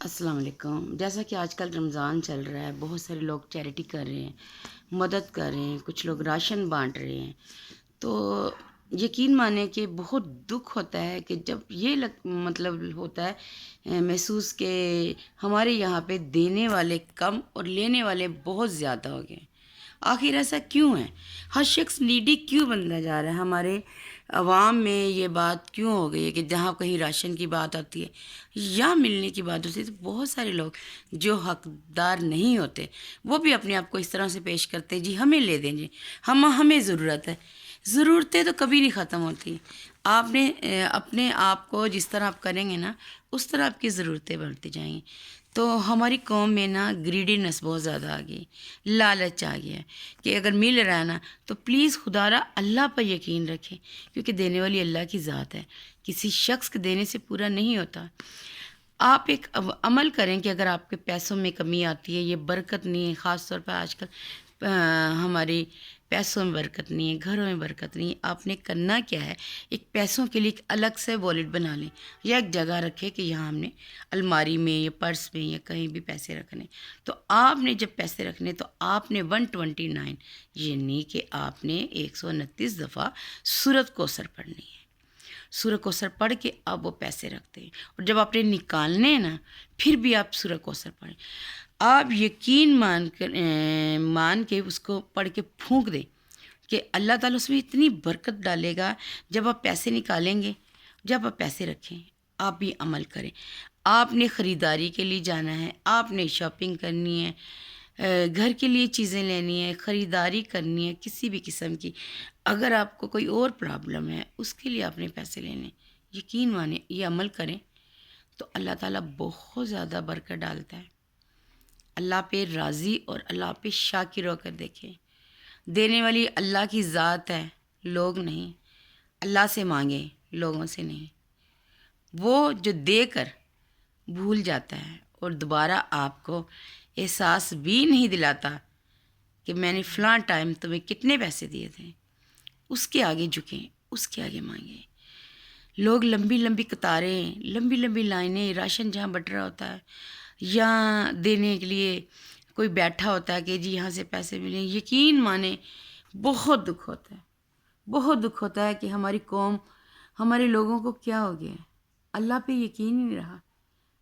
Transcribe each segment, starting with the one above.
السلام علیکم۔ جیسا کہ آج کل رمضان چل رہا ہے، بہت سارے لوگ چیریٹی کر رہے ہیں، مدد کر رہے ہیں، کچھ لوگ راشن بانٹ رہے ہیں۔ تو یقین مانیں کہ بہت دکھ ہوتا ہے کہ جب یہ مطلب ہوتا ہے محسوس کہ ہمارے یہاں پہ دینے والے کم اور لینے والے بہت زیادہ ہو گئے۔ آخر ایسا کیوں ہے؟ ہر شخص نیڈی کیوں بنتا جا رہا ہے؟ ہمارے عوام میں یہ بات کیوں ہو گئی ہے کہ جہاں کہیں راشن کی بات آتی ہے یا ملنے کی بات ہوتی ہے تو بہت سارے لوگ جو حقدار نہیں ہوتے وہ بھی اپنے آپ کو اس طرح سے پیش کرتے ہیں، جی ہمیں لے دیں، جی ہمیں ضرورت ہے۔ ضرورتیں تو کبھی نہیں ختم ہوتی۔ آپ نے اپنے آپ کو جس طرح آپ کریں گے نا اس طرح آپ کی ضرورتیں بڑھتی جائیں گی۔ تو ہماری قوم میں نا گریڈینس بہت زیادہ آ گئی، لالچ آ گیا ہے کہ اگر مل رہا ہے نا تو پلیز خدا را اللہ پر یقین رکھیں، کیونکہ دینے والی اللہ کی ذات ہے، کسی شخص کے دینے سے پورا نہیں ہوتا۔ آپ ایک عمل کریں کہ اگر آپ کے پیسوں میں کمی آتی ہے، یہ برکت نہیں ہے، خاص طور پر آج کل ہماری پیسوں میں برکت نہیں ہے، گھروں میں برکت نہیں ہے۔ آپ نے کرنا کیا ہے، ایک پیسوں کے لیے ایک الگ سے والیٹ بنا لیں یا ایک جگہ رکھے کہ یہاں ہم نے الماری میں یا پرس میں یا کہیں بھی پیسے رکھنے۔ تو آپ نے جب پیسے رکھنے تو آپ نے 129 یعنی کہ آپ نے 129 دفعہ سورۃ کوثر پڑھنی ہے۔ سورۃ کوثر پڑھ کے آپ وہ پیسے رکھتے ہیں، اور جب آپ نے نکالنے ہیں نا پھر بھی آپ سورۃ کوثر پڑھیں۔ آپ یقین مان کے اس کو پڑھ کے پھونک دیں کہ اللہ تعالیٰ اس میں اتنی برکت ڈالے گا۔ جب آپ پیسے نکالیں گے، جب آپ پیسے رکھیں، آپ بھی عمل کریں۔ آپ نے خریداری کے لیے جانا ہے، آپ نے شاپنگ کرنی ہے، گھر کے لیے چیزیں لینی ہے، خریداری کرنی ہے کسی بھی قسم کی، اگر آپ کو کوئی اور پرابلم ہے اس کے لیے آپ نے پیسے لینے، یقین مانیں یہ عمل کریں تو اللہ تعالیٰ بہت زیادہ برکت ڈالتا ہے۔ اللہ پہ راضی اور اللہ پہ شاکر ہو کر دیکھیں۔ دینے والی اللہ کی ذات ہے، لوگ نہیں۔ اللہ سے مانگیں، لوگوں سے نہیں۔ وہ جو دے کر بھول جاتا ہے اور دوبارہ آپ کو احساس بھی نہیں دلاتا کہ میں نے فلاں ٹائم تمہیں کتنے پیسے دیے تھے، اس کے آگے جھکیں، اس کے آگے مانگیں۔ لوگ لمبی لمبی قطاریں، لمبی لمبی لائنیں، راشن جہاں بٹ رہا ہوتا ہے یا دینے کے لیے کوئی بیٹھا ہوتا ہے کہ جی یہاں سے پیسے ملیں، یقین مانیں بہت دکھ ہوتا ہے، بہت دکھ ہوتا ہے کہ ہماری قوم، ہمارے لوگوں کو کیا ہو گیا ہے، اللہ پہ یقین ہی نہیں رہا۔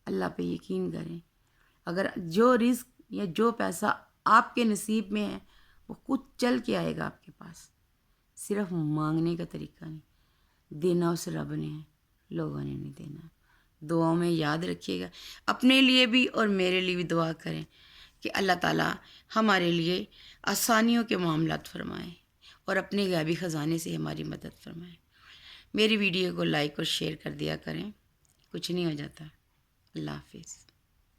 اللہ پہ یقین کریں، اگر جو رزق یا جو پیسہ آپ کے نصیب میں ہے وہ کچھ چل کے آئے گا آپ کے پاس، صرف مانگنے کا طریقہ نہیں، دینا اس رب نے ہے، لوگوں نے نہیں دینا۔ دعاؤں میں یاد رکھیے گا، اپنے لیے بھی اور میرے لیے بھی دعا کریں کہ اللہ تعالیٰ ہمارے لیے آسانیوں کے معاملات فرمائیں اور اپنے غیبی خزانے سے ہماری مدد فرمائیں۔ میری ویڈیو کو لائک اور شیئر کر دیا کریں، کچھ نہیں ہو جاتا۔ اللہ حافظ۔